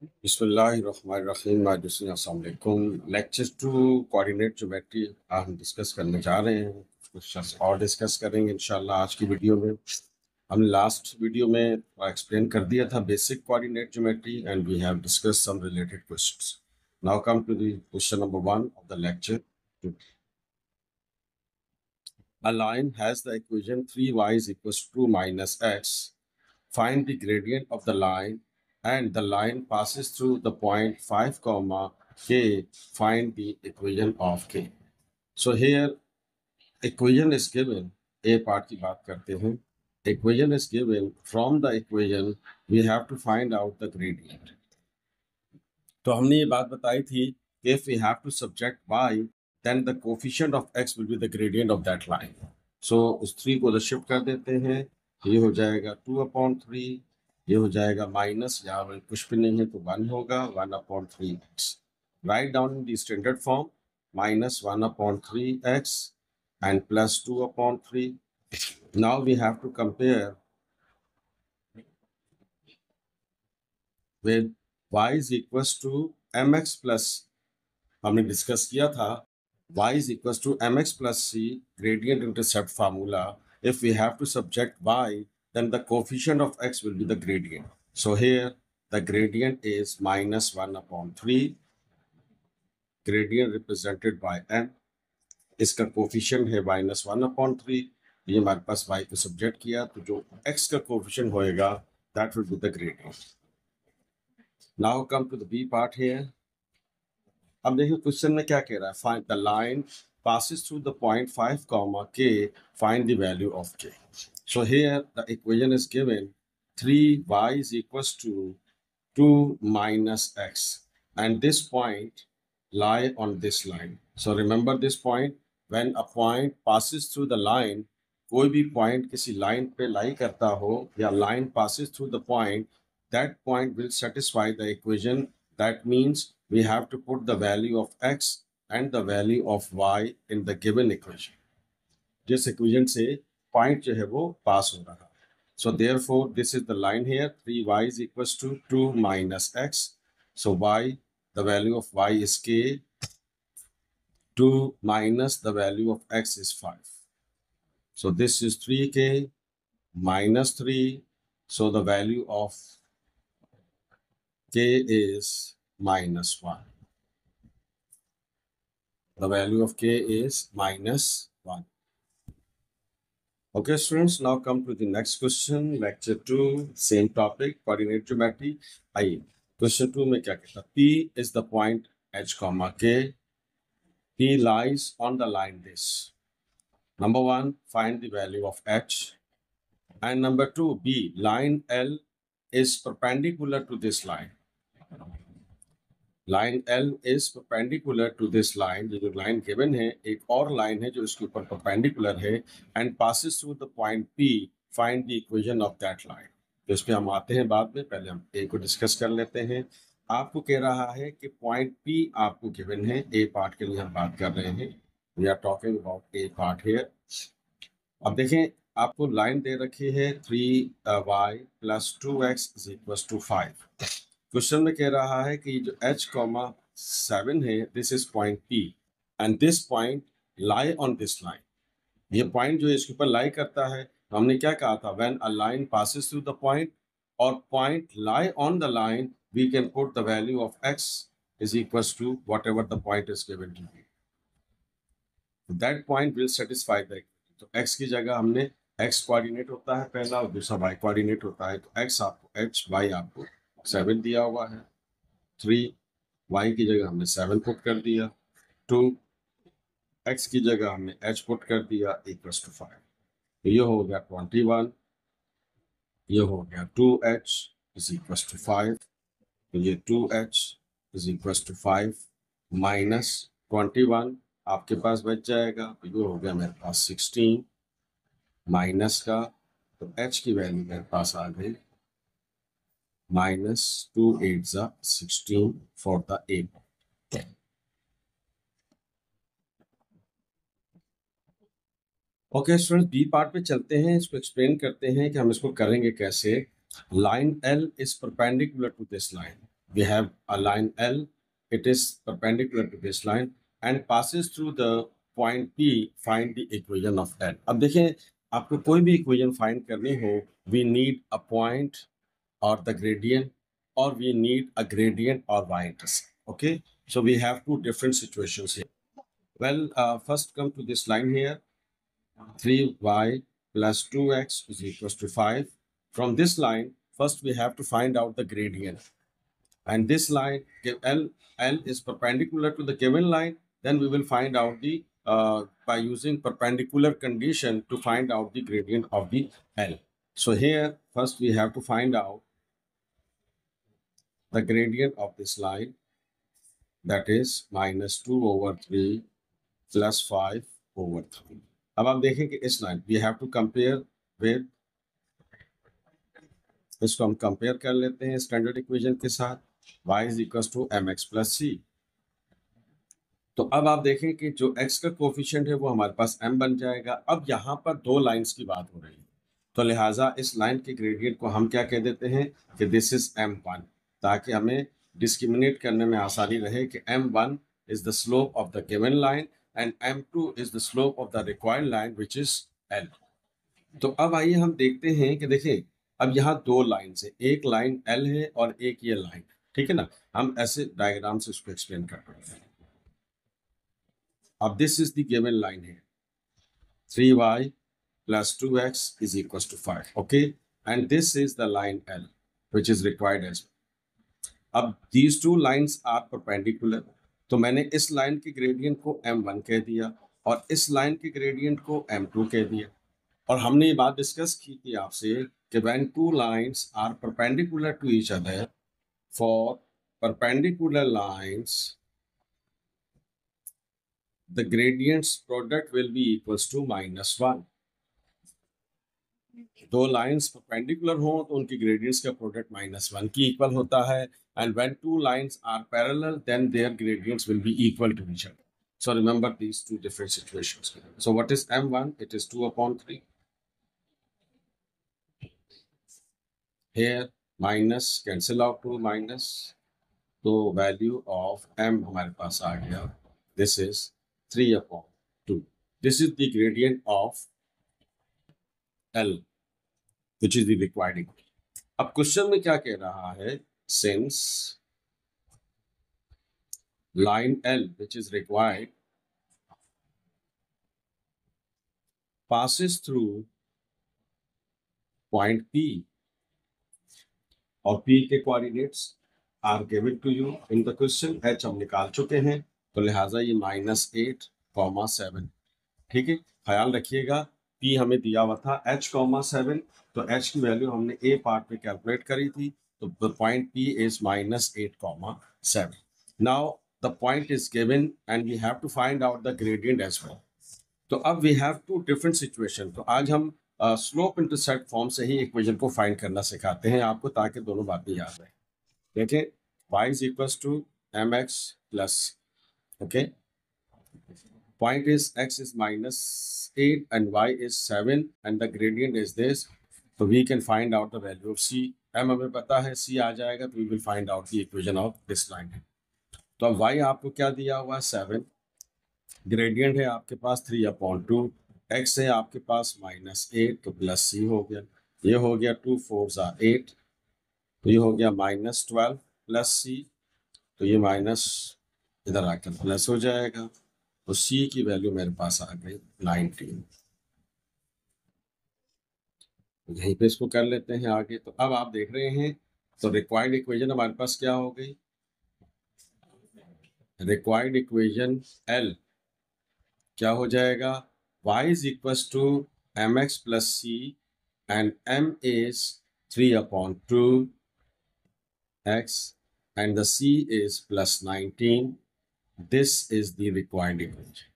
बिस्मिल्लाहिर्रहमानिर्रहीम। अस्सलाम वालेकुम। लेक्चर 2 कोऑर्डिनेट ज्योमेट्री हम डिस्कस करने जा रहे हैं। कुछ और डिस्कस करेंगे इंशाल्लाह आज की वीडियो में। हम लास्ट वीडियो में एक्सप्लेन कर दिया था basic coordinate geometry and we have discuss some related questions. Now come to the question number 1 of the lecture. A line has the equation 3y is equals to 2 minus x. Find the gradient of the line, and the line passes through the point 5 comma k. Find the equation of k. So here equation is given. A part की बात करते हैं. Equation is given. From the equation we have to find out the gradient. तो हमने ये बात बताई थी कि if we have to subtract y, then the coefficient of x will be the gradient of that line. So उस 3 को shift कर देते हैं. ये हो जाएगा 2/3. ये हो जाएगा माइनस, यहाँ पर कुछ भी नहीं है तो 1 होगा, 1/3x. Write down in the standard form, -1/3x and plus 2/3. Now we have to compare with y is equals to mx plus, हमने डिस्कस किया था y is equals to mx plus c gradient intercept formula. If we have to subtract y, then the coefficient of x will be the gradient. So here the gradient is -1/3, gradient represented by m. इसका coefficient है -1/3. ये हमारे पास y को subject किया तो जो x का coefficient होएगा that will be the gradient. Now come to the b part here. अब देखिए क्वेश्चन में क्या कह रहा है, find the line passes through the point 5 comma k, find the value of k. So here the equation is given 3y is equals to 2 minus x, and this point lie on this line. So remember this point, when a point passes through the line, कोई भी point किसी line पे lie करता हो या line passes through the point, that point will satisfy the equation. That means we have to put the value of x and the value of y in the given equation. जिस equation से point जो है वो pass हो रहा है. So therefore this is the line here, 3y is equals to 2 minus x. So y, the value of y is k. 2 minus the value of x is 5. So this is 3k minus 3. So the value of k is -1. The value of k is -1. Okay, students, now come to the next question, lecture 2, same topic, coordinate geometry. आइए, question 2 में क्या कहता है? P is the point h comma k. P lies on the line this. Number 1, find the value of h. And number 2, B, line L is perpendicular to this line. Line L is perpendicular to this line. जो line given है, एक और line है जो इसके ऊपर perpendicular है and passes through the point P. Find the equation of that line. तो इस पे हम आते हैं बाद में, पहले हम A को डिस्कस कर लेते हैं. आपको कह रहा है कि पॉइंट P आपको गिवन है. A पार्ट के लिए हम बात कर रहे हैं. We are talking about A part here. अब देखें, आपको लाइन दे रखी है 3y plus 2x is equals to 5. Question में कह रहा है कि जो h, 7 है, this is point P and this point lie on this line. ये पॉइंट जो है इसके ऊपर लाई करता है. तो हमने क्या कहा था, when a line passes through the point और point lie on the line, we can put the value of x is equals to whatever the point is given to be. That point will satisfy the. तो x की जगह हमने x coordinate होता है पहला और दूसरा y कोऑर्डिनेट होता है. तो x आपको h, y आपको 7 दिया हुआ है. 3 y की जगह हमने 7 पुट कर दिया. 2 x की जगह हमने h पुट कर दिया इक्वल्स टू 5. तो ये हो गया 21. ये हो गया 2h इज इक्वल्स टू 5. तो ये 2h is equals to 5 minus 21 आपके पास बच जाएगा. तो ये हो गया मेरे पास 16 माइनस का. तो h की वैल्यू मेरे पास आ गई -2 8 16 for the A. Okay students, B part पे चलते हैं. इसको एक्सप्लेन करते हैं कि हम इसको करेंगे कैसे. Line L is perpendicular to this line. we have a line L, it is perpendicular to this line and passes through the point P, find the equation of L. अब देखें, आपको कोई भी equation find करनी हो, we need a point or the gradient, or we need a gradient or y-intercept. Okay, so we have two different situations here. Well, first come to this line here, 3y plus 2x is equals to 5. From this line, first we have to find out the gradient. And this line, L is perpendicular to the given line, then we will find out the, by using perpendicular condition to find out the gradient of the L. So here, first we have to find out the gradient of this line, that is minus 2 over 3 plus 5 over 3. अब आप देखें कि इस line we have to compare with, इसको हम compare कर लेते हैं स्टैंडर्ड इक्वेशन के साथ, y is equals to mx plus c. तो अब आप देखें कि जो x का कोफिशिएंट है वो हमारे पास m बन जाएगा. अब यहाँ पर दो लाइंस की बात हो रही है, तो लिहाजा इस लाइन के ग्रेडियंट को हम क्या कह देते हैं कि दिस इज m1, ताकि हमें डिस्क्रिमिनेट करने में आसानी रहे कि m1 is the slope of the given line and m2 is the slope of the required line which is L. तो अब आइए हम देखते हैं कि देखें, अब यहाँ दो लाइन है, एक लाइन L है और एक ये लाइन, ठीक है ना. हम ऐसे डायग्राम से इसको एक्सप्लेन कर रहे हैं. अब this is the given line है, 3y plus 2x is equals to 5. Okay, and this is the line L which is required as well. अब these two lines are perpendicular, तो मैंने इस लाइन के ग्रेडियंट को m1 कह दिया और इस लाइन के ग्रेडियंट को m2 कह दिया. और हमने ये बात डिस्कस की थी आपसे कि when two lines are perpendicular to each other, for perpendicular lines the gradients product will be equals to -1. दो लाइंस परपेंडिकुलर हो तो उनकी ग्रेडियंट्स का प्रोडक्ट -1 की इक्वल होता है, and when two lines are parallel then their gradients will be equal to each other. So remember these two different situations. So what is m1? It is 2/3. Here minus cancel out to minus, तो value of m हमारे पास आ गया, this is 3/2. This is the gradient of L which is the required equation. अब question में क्या कह रहा है, since line L which is required passes through point P और P के coordinates are given to you in the question, h हम निकाल चुके हैं, तो लिहाजा ये -8,7. ठीक है, ख्याल रखिएगा P हमें दिया हुआ था h,7, तो h की वैल्यू हमने a पार्ट में कैलकुलेट करी थी, तो the point P is -8,7. Now the point is given and we have to find out the gradient as well. तो अब we have two different situation. तो आज हम स्लोप इंटरसेप्ट फॉर्म से ही इक्वेशन को फाइंड करना सिखाते हैं आपको, ताकि दोनों बातें याद रहें. देखें, y is equals to mx plus, okay, point is x is -8 and y is 7 and the gradient is this, so we can find out the value of c. m हमें पता है, c आ जाएगा, तो we will find out the equation of this line. तो अब y आपको क्या दिया हुआ है, 7, ग्रेडियंट है आपके पास 3/2, x है आपके पास -8, तो प्लस c हो गया, ये हो गया 2 4 8, तो ये हो गया -12 प्लस c, तो ये माइनस इधर आकर प्लस हो जाएगा, तो c की वैल्यू मेरे पास आ गई 19. यहीं पे इसको कर लेते हैं आगे. तो अब आप देख रहे हैं, तो रिक्वायर्ड इक्वेशन हमारे पास क्या हो गई, रिक्वायर्ड इक्वेशन L क्या हो जाएगा, y is equals to mx plus c and m is 3/2 x and the c is +19. This is the required equation.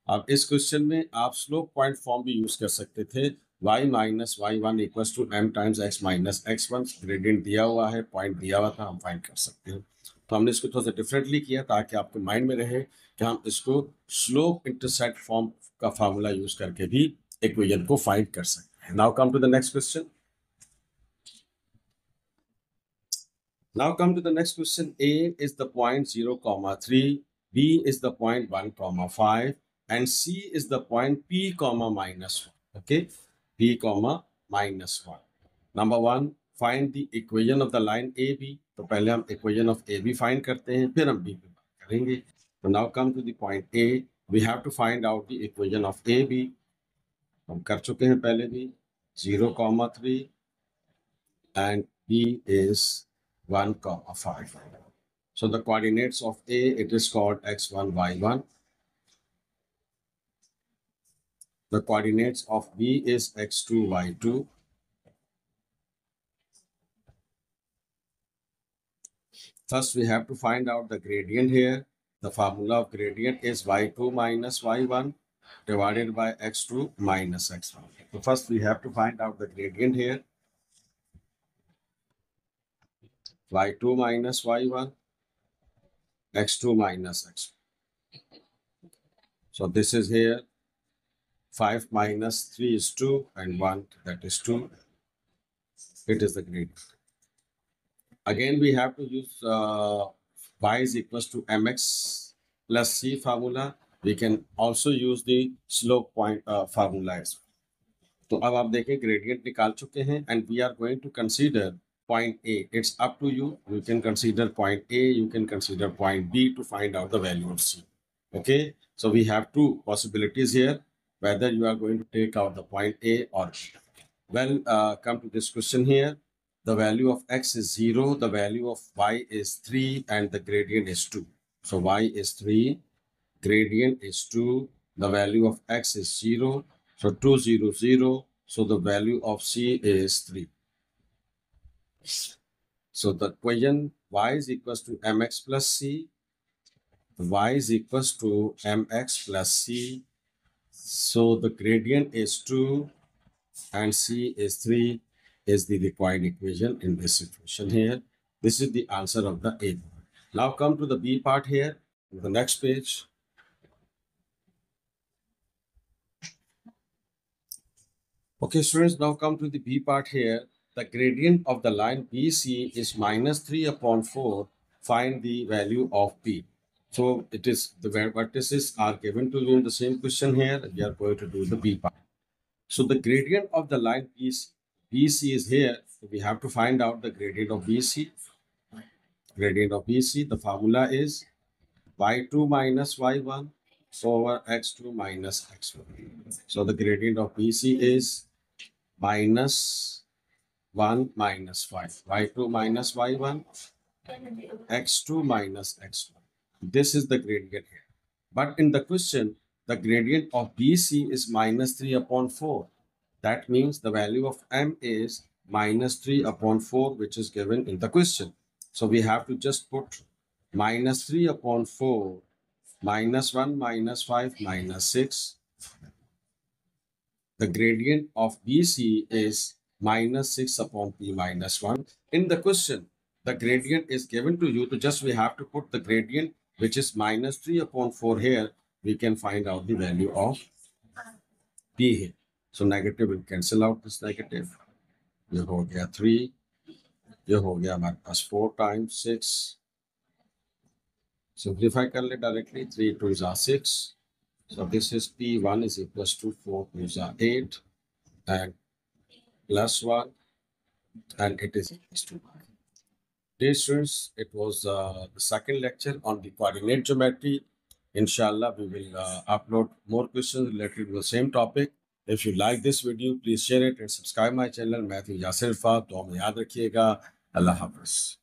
अब इस क्वेश्चन में आप स्लोप पॉइंट फॉर्म भी यूज कर सकते थे, y minus y1 equals to m times x minus x1. Gradient दिया हुआ है, पॉइंट दिया हुआ था, हम फाइंड कर सकते हैं. तो हमने इसको थोड़ा सा डिफरेंटली किया ताकि आपके माइंड में रहे कि हम इसको स्लोप इंटरसेप्ट फॉर्म का फार्मूला यूज करके भी इक्वेशन को फाइंड कर सकते हैं. Now come to the next question. Now come to the next question. A is the point 0, comma 3, B is the point 1, comma 5, and C is the point P, comma minus 1. Okay, P, comma minus 1. Number 1, find the equation of the line AB. तो पहले हम equation of AB find करते हैं, फिर हम B पे बात करेंगे. So now come to the point A. We have to find out the equation of AB. हम कर चुके हैं पहले भी. 0, comma 3, and B is 1, comma 5. So the coordinates of A, it is called x1, y1. The coordinates of B is x2, y2. First, we have to find out the gradient here. The formula of gradient is y2 minus y1 divided by x2 minus x1. So first, we have to find out the gradient here. y2 minus y1, x2 minus x1. So this is here. 5 minus 3 is 2, and 1, that is 2. It is the gradient. Again, we have to use y is equals to mx plus c formula. We can also use the slope point formula as well. तो अब आप देखें gradient निकाल चुके हैं, and we are going to consider point A. It's up to you. You can consider point A, you can consider point B to find out the value of C. Okay, so we have two possibilities here, whether you are going to take out the point A or B. Well, come to this question here. The value of x is 0, the value of y is 3, and the gradient is 2. So y is 3, gradient is 2, the value of x is 0. So 2, 0, 0. So the value of C is 3. So the equation y is equals to mx plus c. Y is equals to mx plus c. So the gradient is 2 and C is 3 is the required equation in this situation here. This is the answer of the A. Now come to the B part here, the next page. Okay, students, now come to the B part here. The gradient of the line BC is minus 3 upon 4. Find the value of P. So it is the vertices are given to you in the same question here. We are going to do the B part. So the gradient of the line BC is here. So we have to find out the gradient of BC. Gradient of BC, the formula is y2 minus y1 over x2 minus x1. So the gradient of BC is minus 1 minus 5. y2 minus y1, x2 minus x1. This is the gradient here. But in the question, the gradient of BC is minus 3 upon 4. That means the value of M is minus 3 upon 4, which is given in the question. So we have to just put minus 3 upon 4, minus 1, minus 5, minus 6. The gradient of BC is minus 6 upon P minus 1. In the question, the gradient is given to you. So just we have to put the gradient, which is minus 3 upon 4 here. We can find out the value of P here. So negative will cancel out this negative. ये हो गया 3. ये हो गया हमारे पास 4 times 6. Simplify कर ले directly. 3 2s are 6. So this is P1 is equals to 4 2s are 8 and plus 1, and it is equals to 1. Dear students, it was the second lecture on the coordinate geometry. Inshallah, we will upload more questions related to the same topic. If you like this video, please share it and subscribe my channel. मैं थी यासिर फा, तो हमें याद रखिएगा. अल्लाह हाफ़िज़.